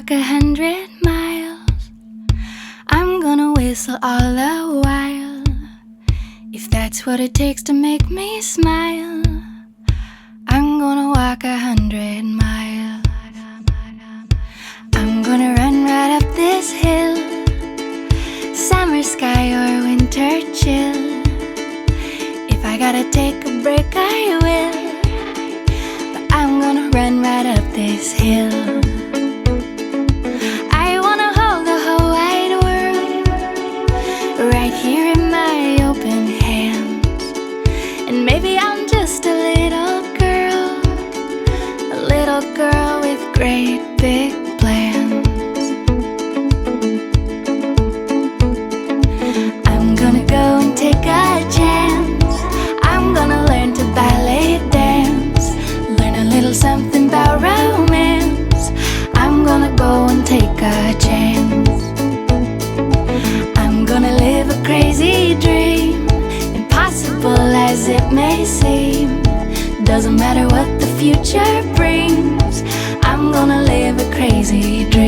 walk 100 miles. I'm gonna whistle all the while, if that's what it takes to make me smile. I'm gonna walk 100 miles. I'm gonna run right up this hill, summer sky or winter chill. If I gotta take a break, I will, but I'm gonna run right up this hill. I wanna hold the whole wide world right here in my open hands. And maybe I'm just a little girl with great big plans. I'm gonna go and take a chance. I'm gonna learn to ballet dance, learn a little something about romance. I'm gonna go and take a chance. I'm gonna live a crazy dream, impossible as it may seem. Doesn't matter what the future brings, I'm gonna live a crazy dream.